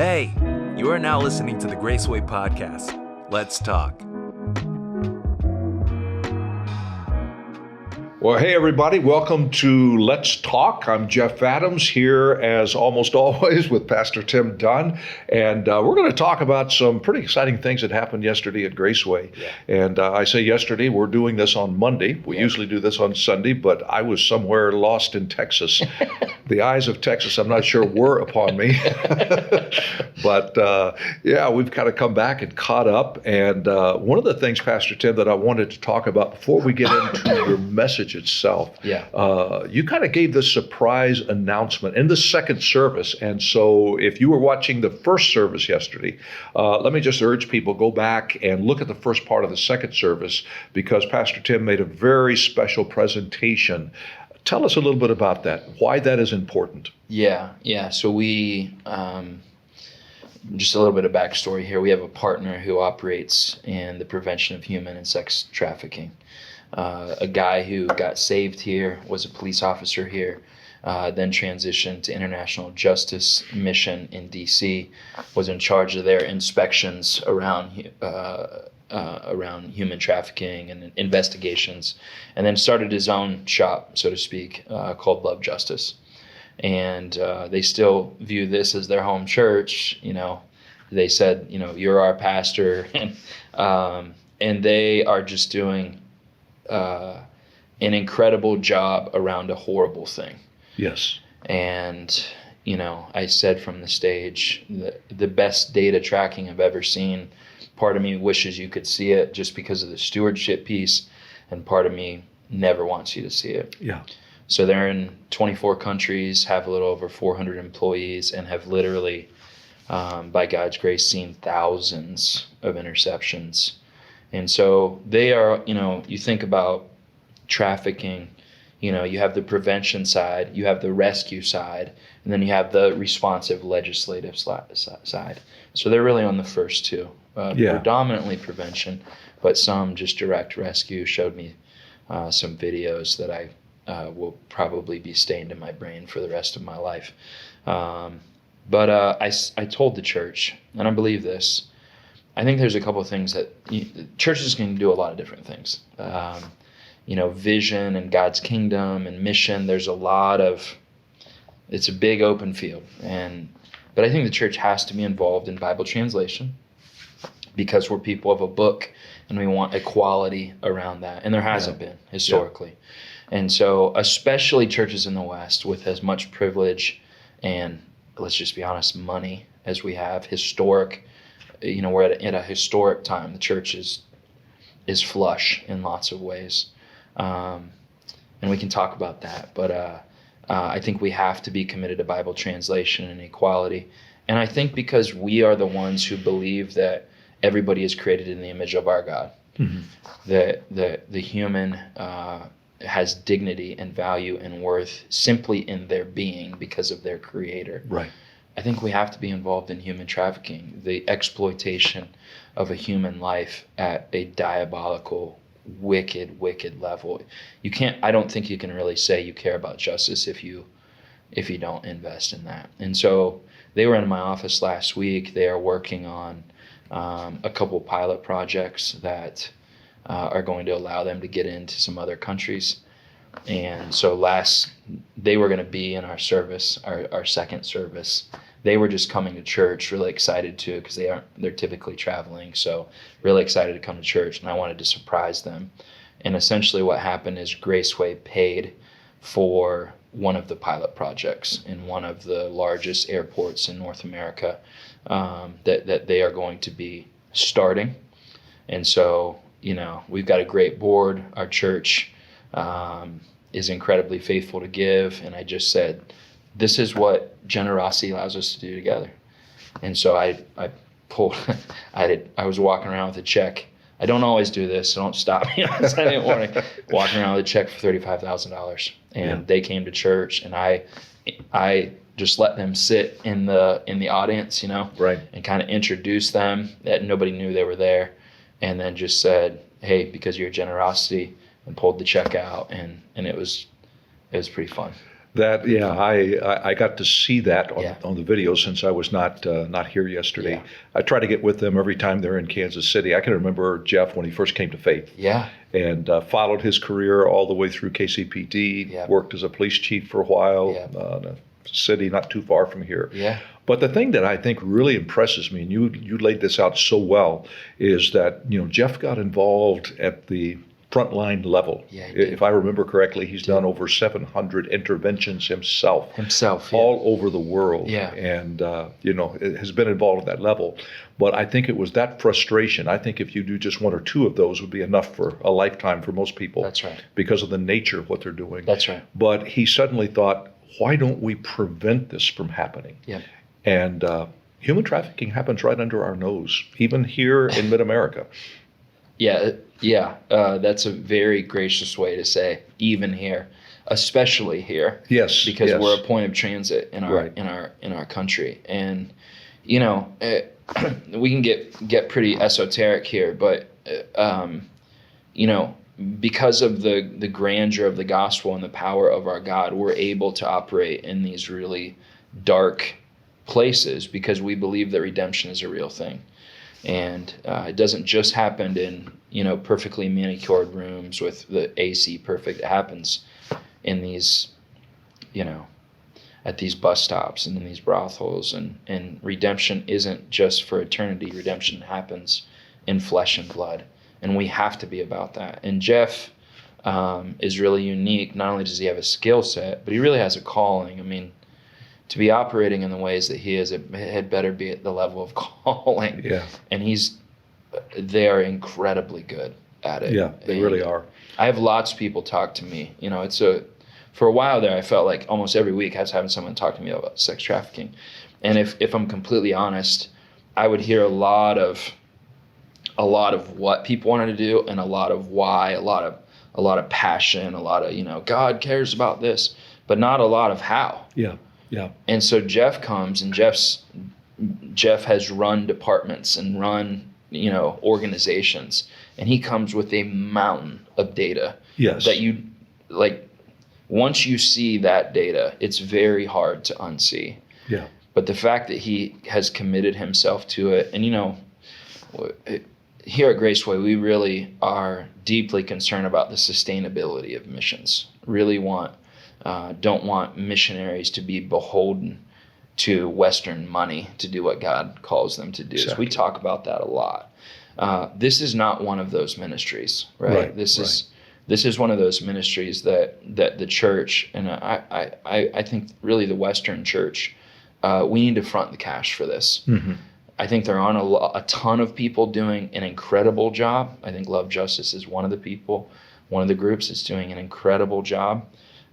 Hey, you are now listening to the Graceway Podcast. Let's talk. Well, hey, everybody. Welcome to Let's Talk. I'm Jeff Adams here, as almost always, with Pastor Tim Dunn. And we're going to talk about some pretty exciting things that happened yesterday at Graceway. Yeah. And I say yesterday, we're doing this on Monday. We usually do this on Sunday, but I was somewhere lost in Texas. The eyes of Texas, I'm not sure, were upon me. But we've kind of come back and caught up. And one of the things, Pastor Tim, that I wanted to talk about before we get into your message itself, you kind of gave this surprise announcement in the second service. And so if you were watching the first service yesterday, let me just urge people, go back and look at the first part of the second service, because Pastor Tim made a very special presentation. Tell us a little bit about that, why that is important. Yeah. So we, just a little bit of backstory here. We have a partner who operates in the prevention of human and sex trafficking. A guy who got saved here, was a police officer here, then transitioned to International Justice Mission in D.C., was in charge of their inspections around human trafficking and investigations, and then started his own shop, so to speak, called Love Justice. And they still view this as their home church. You know, they said, you're our pastor, and they are just doing an incredible job around a horrible thing. Yes. And, I said from the stage, the best data tracking I've ever seen. Part of me wishes you could see it just because of the stewardship piece, and part of me never wants you to see it. Yeah. So they're in 24 countries, have a little over 400 employees, and have literally, by God's grace, seen thousands of interceptions. And so they are, you think about trafficking, you have the prevention side, you have the rescue side, and then you have the responsive legislative side. So they're really on the first two, predominantly prevention, but some just direct rescue. Showed me some videos that I will probably be stained in my brain for the rest of my life. But I told the church, and I believe this, I think there's a couple of things that churches can do a lot of different things. Vision and God's kingdom and mission, it's a big open field. But I think the church has to be involved in Bible translation, because we're people of a book and we want equality around that. And there hasn't been historically. Yeah. And so especially churches in the West with as much privilege and, let's just be honest, money as we have, historic, we're at a historic time. The church is flush in lots of ways. And we can talk about that. But I think we have to be committed to Bible translation and equality. And I think because we are the ones who believe that everybody is created in the image of our God, that the human has dignity and value and worth simply in their being because of their creator. Right. I think we have to be involved in human trafficking, the exploitation of a human life at a diabolical, wicked level. I don't think you can really say you care about justice if you don't invest in that. And so they were in my office last week. They are working on a couple pilot projects that are going to allow them to get into some other countries. And so they were going to be in our service, our second service. They were just coming to church, really excited to, because they're typically traveling. So really excited to come to church, and I wanted to surprise them. And essentially what happened is Graceway paid for one of the pilot projects in one of the largest airports in North America that they are going to be starting. And so, we've got a great board. Our church is incredibly faithful to give. And I just said, this is what generosity allows us to do together. And so I pulled, I was walking around with a check. I don't always do this, so don't stop me on Sunday morning. Walking around with a check for $35,000. And they came to church, and I just let them sit in the audience, right, and kind of introduce them, that nobody knew they were there, and then just said, hey, because of your generosity, and pulled the check out, and it was pretty fun. That I got to see that Yeah. on the video since I was not here yesterday. Yeah. I try to get with them every time they're in Kansas City. I can remember Jeff when he first came to faith, Yeah. and followed his career all the way through KCPD. Yeah. Worked as a police chief for a while in a city not too far from here. Yeah. But the thing that I think really impresses me, and you laid this out so well, is that Jeff got involved at the frontline level. Yeah, he did. If I remember correctly, he's done over 700 interventions himself. Yeah. All over the world. Yeah. And, it has been involved at that level. But I think it was that frustration. I think if you do just one or two of those would be enough for a lifetime for most people. That's right. Because of the nature of what they're doing. That's right. But he suddenly thought, why don't we prevent this from happening? Yeah. And human trafficking happens right under our nose, even here in mid-America. Yeah. That's a very gracious way to say, even here, especially here. Yes. Because yes. we're a point of transit in our Right. in our country, and we can get pretty esoteric here, but because of the grandeur of the gospel and the power of our God, we're able to operate in these really dark places because we believe that redemption is a real thing. And it doesn't just happen in, perfectly manicured rooms with the AC perfect. It happens in these, at these bus stops and in these brothels. And redemption isn't just for eternity. Redemption happens in flesh and blood. And we have to be about that. And Jeff is really unique. Not only does he have a skill set, but he really has a calling. I mean, to be operating in the ways that he is, it had better be at the level of calling. Yeah. And they are incredibly good at it. Yeah, they really are. I have lots of people talk to me. For a while there, I felt like almost every week I was having someone talk to me about sex trafficking. And if I'm completely honest, I would hear a lot of what people wanted to do and a lot of why, a lot of passion, a lot of, God cares about this, but not a lot of how. Yeah. Yeah. And so Jeff comes, and Jeff has run departments and run, organizations, and he comes with a mountain of data. Yes. That you like. Once you see that data, it's very hard to unsee. Yeah. But the fact that he has committed himself to it, and here at Graceway, we really are deeply concerned about the sustainability of missions. Really don't want missionaries to be beholden to Western money to do what God calls them to do. Exactly. So we talk about that a lot. This is not one of those ministries, right? This is one of those ministries that the church, and I think really the Western church, we need to front the cash for this. Mm-hmm. I think there aren't a ton of people doing an incredible job. I think Love Justice is one of the groups that's doing an incredible job.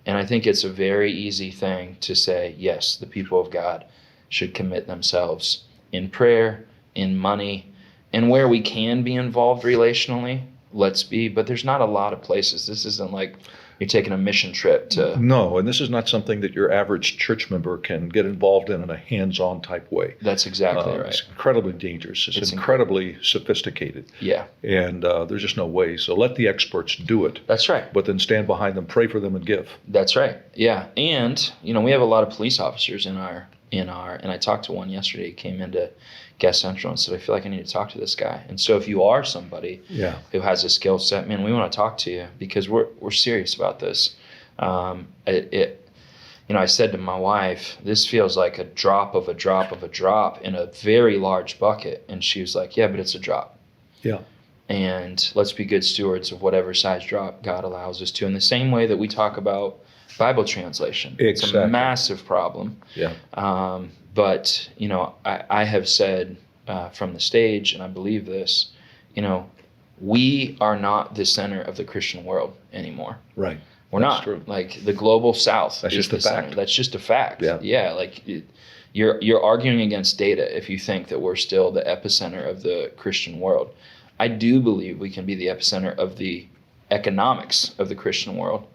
And I think it's a very easy thing to say, yes, the people of God should commit themselves in prayer, in money, and where we can be involved relationally, let's be. But there's not a lot of places. This isn't like you're taking a mission trip to... No, and this is not something that your average church member can get involved in a hands-on type way. That's exactly right. It's incredibly dangerous. It's incredibly sophisticated. Yeah. And there's just no way. So let the experts do it. That's right. But then stand behind them, pray for them, and give. That's right. Yeah. And, we have a lot of police officers in our, and I talked to one yesterday. He came into Guest Central and said, I feel like I need to talk to this guy. And so if you are somebody who has a skill set, man, we want to talk to you because we're serious about this. I said to my wife, this feels like a drop of a drop of a drop in a very large bucket. And she was like, yeah, but it's a drop. Yeah. And let's be good stewards of whatever size drop God allows us to. In the same way that we talk about Bible translation. Exactly. It's a massive problem. Yeah. But, I have said from the stage, and I believe this, we are not the center of the Christian world anymore. Right. We're That's not. true. Like the global South That's is just a the center. fact. That's just a fact. Yeah. Yeah. Like you're arguing against data if you think that we're still the epicenter of the Christian world. I do believe we can be the epicenter of the economics of the Christian world.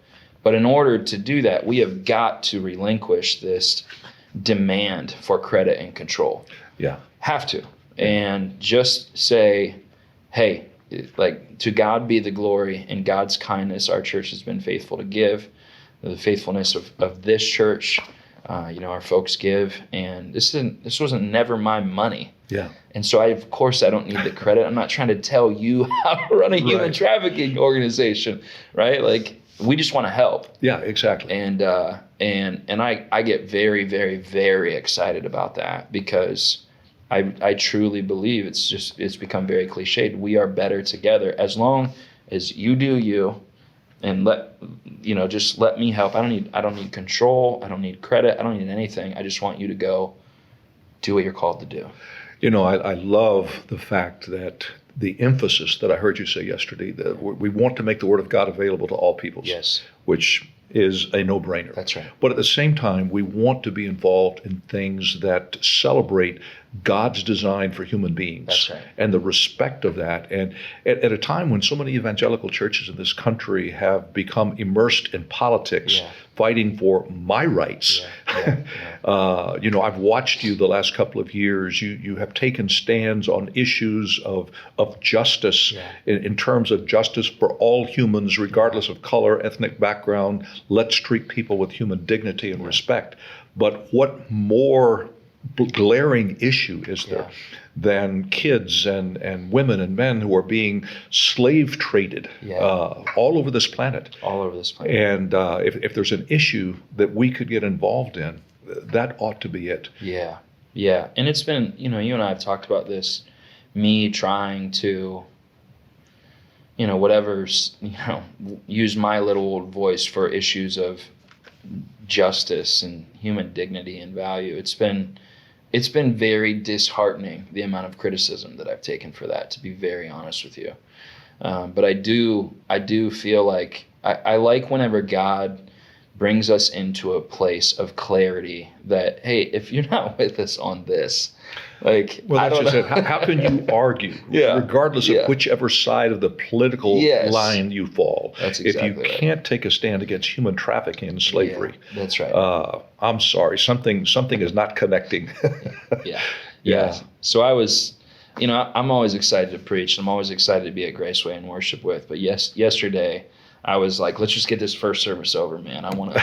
But in order to do that, we have got to relinquish this demand for credit and control. Yeah. Have to. And just say, hey, like to God be the glory. In God's kindness, our church has been faithful to give. the faithfulness of this church. Our folks give, and this wasn't never my money. Yeah. And so of course I don't need the credit. I'm not trying to tell you how to run a human trafficking organization, right? Like, we just want to help. Yeah, exactly. And I get very, very, very excited about that, because I truly believe it's become very cliched. We are better together as long as you do you, and just let me help. I don't need control. I don't need credit. I don't need anything. I just want you to go do what you're called to do. I love the fact that the emphasis that I heard you say yesterday, that we want to make the Word of God available to all peoples. Yes. Which is a no-brainer. That's right. But at the same time, we want to be involved in things that celebrate God's design for human beings. That's right. And the respect of that. And at a time when so many evangelical churches in this country have become immersed in politics, fighting for my rights. I've watched you the last couple of years. You have taken stands on issues of justice, in terms of justice for all humans, regardless of color, ethnic background. Let's treat people with human dignity and respect. But what more glaring issue is there than kids and women and men who are being slave traded all over this planet? All over this planet. And if there's an issue that we could get involved in, that ought to be it. Yeah. Yeah. And it's been, you and I have talked about this, me trying to, use my little voice for issues of justice and human dignity and value. It's been very disheartening, the amount of criticism that I've taken for that, to be very honest with you. But I do feel like I like whenever God brings us into a place of clarity that, hey, if you're not with us on this, that's just it. How can you argue, regardless of whichever side of the political line you fall? That's exactly if you can't take a stand against human trafficking and slavery, that's right. I'm sorry, something is not connecting. Yeah. So I was, I'm always excited to preach. I'm always excited to be at Graceway and worship with. But yesterday, I was like, let's just get this first service over, man. I want to,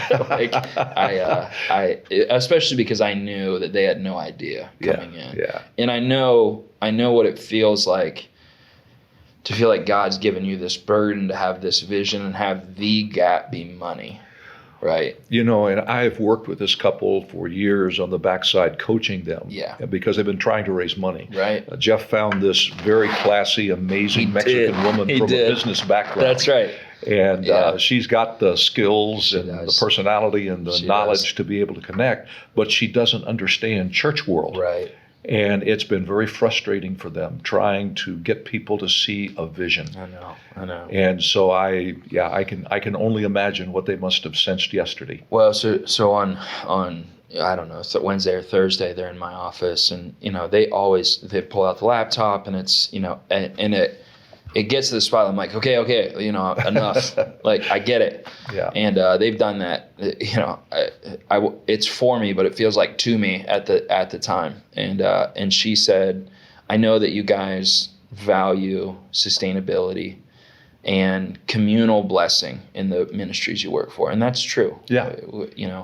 especially because I knew that they had no idea coming in. Yeah. And I know what it feels like to feel like God's given you this burden to have this vision and have the gap be money, right? And I've worked with this couple for years on the backside, coaching them. Yeah. Because they've been trying to raise money. Right. Jeff found this very classy, amazing Mexican woman from a business background. That's right. And she's got the skills and the personality and the knowledge to be able to connect, but she doesn't understand church world. Right. And it's been very frustrating for them trying to get people to see a vision. I know. And so I can only imagine what they must have sensed yesterday. Well, so on I don't know, so Wednesday or Thursday, they're in my office, and they pull out the laptop, and it's and it gets to the spot. I'm like, okay, enough. Like, I get it. Yeah. And they've done that. It's for me, but it feels like to me at the time. And she said, I know that you guys value sustainability and communal blessing in the ministries you work for, and that's true. Yeah.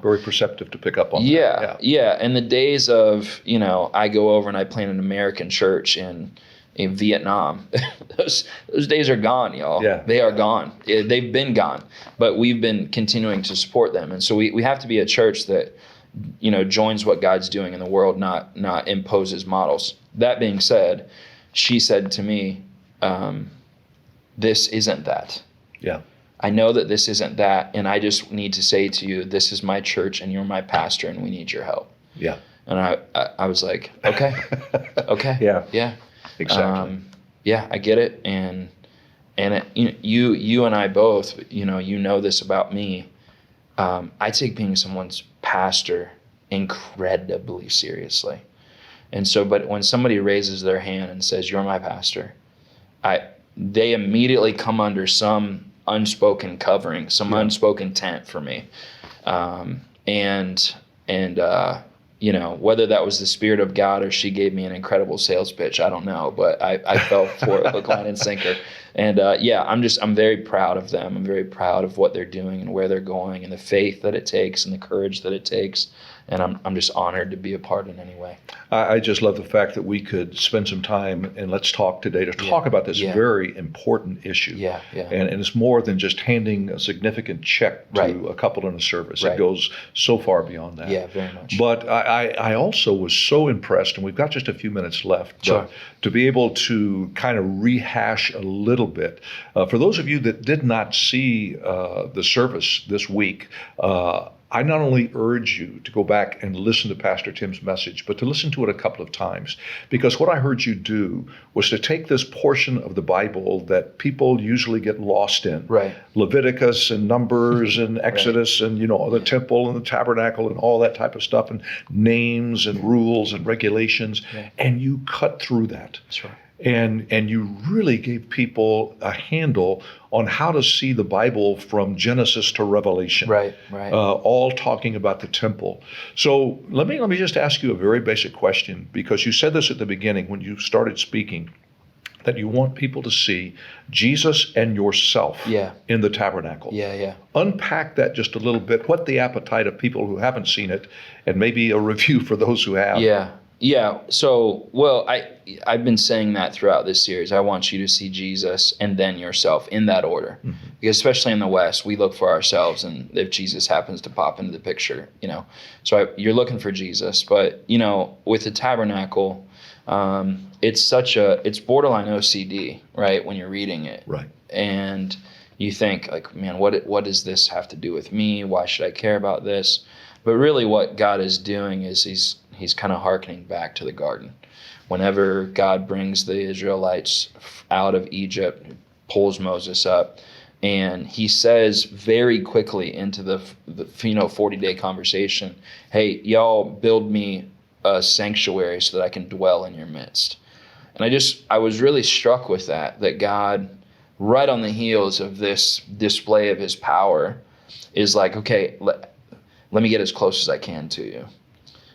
Very perceptive to pick up on. Yeah. And the days of I go over and I plant an American church in Vietnam, those days are gone, y'all. Yeah. They are gone. They've been gone, but we've been continuing to support them. And so we have to be a church that, joins what God's doing in the world, not imposes models. That being said, she said to me, this isn't that. Yeah. I know that this isn't that. And I just need to say to you, this is my church and you're my pastor and we need your help. Yeah. And I was like, okay. Yeah. Exactly. I get it, and you and I both, this about me. I take being someone's pastor incredibly seriously, and so. But when somebody raises their hand and says, "You're my pastor," they immediately come under some unspoken covering, some unspoken tent for me, and whether that was the Spirit of God or she gave me an incredible sales pitch, I don't know, but I fell for it, hook, line, and sinker. And I'm very proud of them. I'm very proud of what they're doing and where they're going and the faith that it takes and the courage that it takes. And I'm just honored to be a part in any way. I just love the fact that we could spend some time and Let's Talk today to talk about this very important issue. Yeah. And it's more than just handing a significant check to a couple in a service. Right. It goes so far beyond that. Yeah, very much. But I also was so impressed, and we've got just a few minutes left, Sure. to be able to kind of rehash a little bit. For those of you that did not see the service this week, I not only urge you to go back and listen to Pastor Tim's message, but to listen to it a couple of times. Because what I heard you do was to take this portion of the Bible that people usually get lost in. Right. Leviticus and Numbers and Exodus and, the temple and the tabernacle and all that type of stuff and names and rules and regulations. Yeah. And you cut through that. That's right. And you really gave people a handle on how to see the Bible from Genesis to Revelation. Right. All talking about the temple. So let me just ask you a very basic question, because you said this at the beginning when you started speaking, that you want people to see Jesus and yourself in the tabernacle. Yeah. Unpack that just a little bit. What the appetite of people who haven't seen it, and maybe a review for those who have. Yeah. So, I've been saying that throughout this series. I want you to see Jesus and then yourself in that order. Mm-hmm. Because especially in the West, we look for ourselves, and if Jesus happens to pop into the picture, So you're looking for Jesus. But, with the tabernacle, it's borderline OCD, right, when you're reading it. Right. And you think, like, man, what does this have to do with me? Why should I care about this? But really what God is doing is he's kind of hearkening back to the garden. Whenever God brings the Israelites out of Egypt, pulls Moses up, and he says very quickly into the 40-day conversation, hey, y'all build me a sanctuary so that I can dwell in your midst. And I was really struck with that God, right on the heels of this display of his power, is like, okay, let me get as close as I can to you.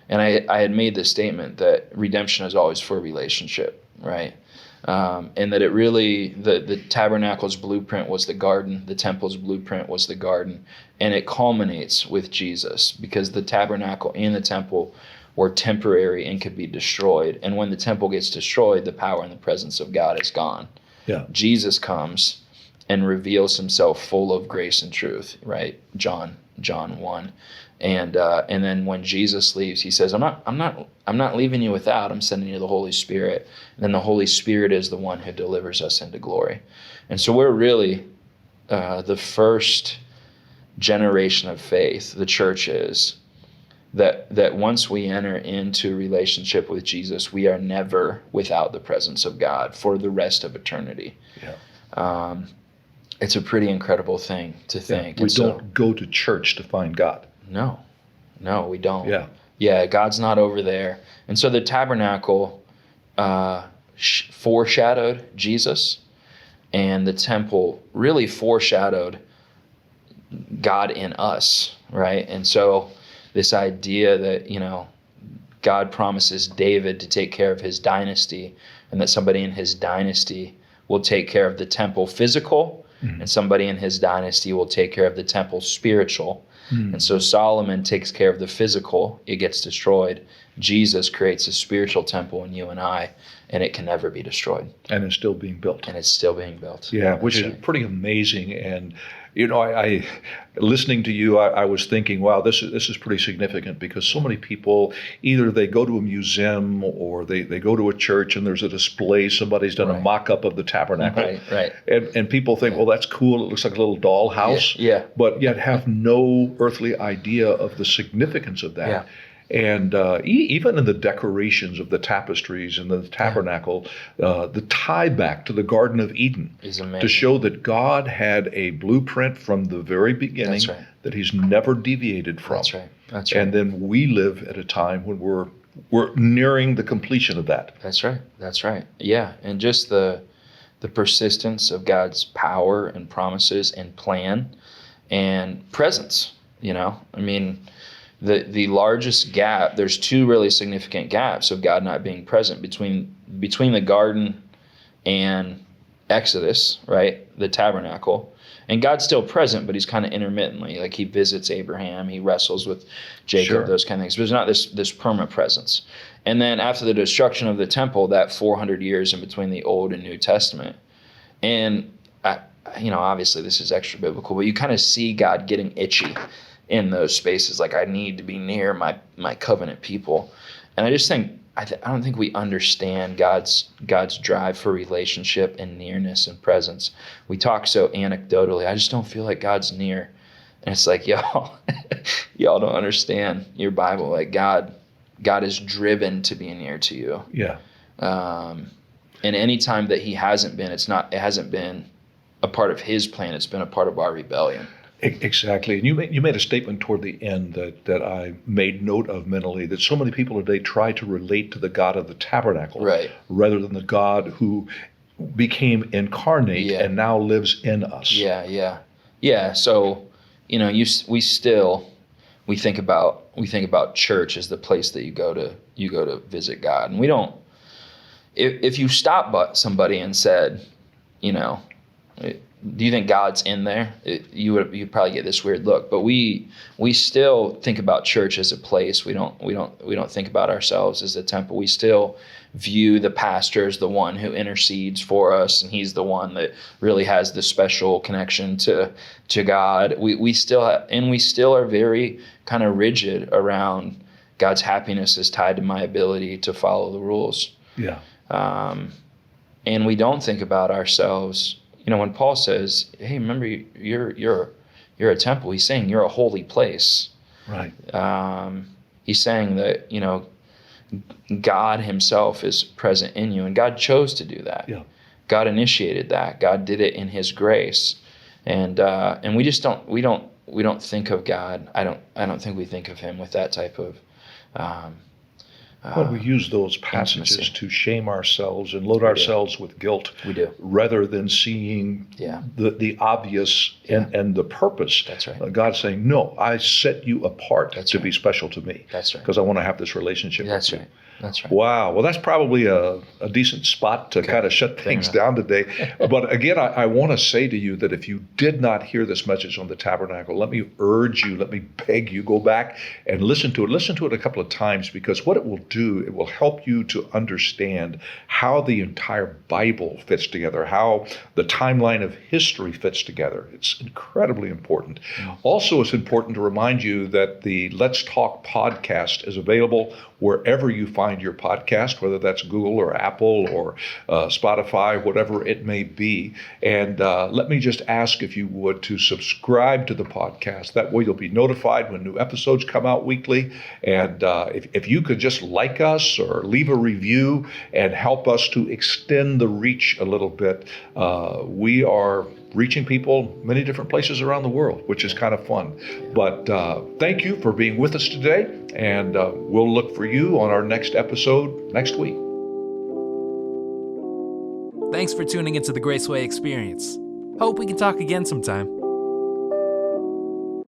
And I had made the statement that redemption is always for a relationship, right? And that it really, the tabernacle's blueprint was the garden, the temple's blueprint was the garden, and it culminates with Jesus, because the tabernacle and the temple were temporary and could be destroyed. And when the temple gets destroyed, the power and the presence of God is gone. Yeah. Jesus comes and reveals himself full of grace and truth, right? John 1. And then when Jesus leaves, he says, I'm not leaving you without. I'm sending you the Holy Spirit. And then the Holy Spirit is the one who delivers us into glory. And so we're really the first generation of faith, the church is, that once we enter into relationship with Jesus, we are never without the presence of God for the rest of eternity. Yeah. It's a pretty incredible thing to think. We don't go to church to find God. No, we don't. Yeah, God's not over there. And so the tabernacle foreshadowed Jesus, and the temple really foreshadowed God in us, right? And so this idea that, God promises David to take care of his dynasty, and that somebody in his dynasty will take care of the temple physical, and somebody in his dynasty will take care of the temple spiritual. And so Solomon takes care of the physical, it gets destroyed. Jesus creates a spiritual temple in you and I, and it can never be destroyed. And it's still being built. Yeah, which is pretty amazing. And I listening to you, I was thinking, wow, this is pretty significant, because so many people, either they go to a museum or they go to a church and there's a display, somebody's done a mock-up of the tabernacle. Right. And people think, well, that's cool, it looks like a little dollhouse. Yeah. But yet have no earthly idea of the significance of that. Yeah. And even in the decorations of the tapestries and the tabernacle, the tie back to the Garden of Eden is amazing, to show that God had a blueprint from the very beginning that he's never deviated from. That's right. And then we live at a time when we're nearing the completion of that. That's right. Yeah, and just the persistence of God's power and promises and plan and presence. the largest gap, there's two really significant gaps of God not being present between the garden and Exodus, right? The tabernacle. And God's still present, but he's kind of intermittently, like he visits Abraham, he wrestles with Jacob, Sure. those kind of things. But there's not this permanent presence. And then after the destruction of the temple, that 400 years in between the Old and New Testament. And, obviously this is extra biblical, but you kind of see God getting itchy in those spaces. Like, I need to be near my covenant people. And I just think, I don't think we understand God's drive for relationship and nearness and presence. We talk so anecdotally. I just don't feel like God's near. And it's like, y'all don't understand your Bible. Like, God is driven to be near to you. Yeah. And any time that he hasn't been, it hasn't been a part of his plan. It's been a part of our rebellion. Exactly. And you made a statement toward the end that I made note of mentally, that so many people today try to relate to the God of the tabernacle, Right, rather than the God who became incarnate Yeah. and now lives in us. Yeah. So, we think about church as the place that you go to visit God. And we don't, if you stop somebody and said, do you think God's in there? You'd probably get this weird look. But we still think about church as a place. We don't think about ourselves as the temple. We still view the pastor as the one who intercedes for us, and he's the one that really has the special connection to God. We still are very kind of rigid around God's happiness is tied to my ability to follow the rules. Yeah. And we don't think about ourselves. When Paul says, "Hey, remember you're a temple," he's saying you're a holy place. Right. He's saying that God himself is present in you, and God chose to do that. Yeah. God initiated that. God did it in his grace, and we just don't think of God. I don't think we think of him with that type of. Well, we use those passages intimacy. to shame ourselves and load ourselves with guilt, We do. rather than seeing Yeah. the obvious and the purpose. That's right. God's saying, no, I set you apart That's to right. be special to me. That's right. Because I want to have this relationship That's with right. you. That's right. Wow. Well, that's probably a decent spot to kind of shut things down today. But again, I want to say to you that if you did not hear this message on the tabernacle, let me urge you, let me beg you, go back and listen to it. Listen to it a couple of times, because what it will do, it will help you to understand how the entire Bible fits together, how the timeline of history fits together. It's incredibly important. Also, it's important to remind you that the Let's Talk podcast is available wherever you find your podcast, whether that's Google or Apple or Spotify, whatever it may be. And let me just ask if you would to subscribe to the podcast. That way you'll be notified when new episodes come out weekly. And if you could just like us or leave a review and help us to extend the reach a little bit. We are reaching people many different places around the world, which is kind of fun. But thank you for being with us today, and we'll look for you on our next episode next week. Thanks for tuning into the Graceway Experience. Hope we can talk again sometime.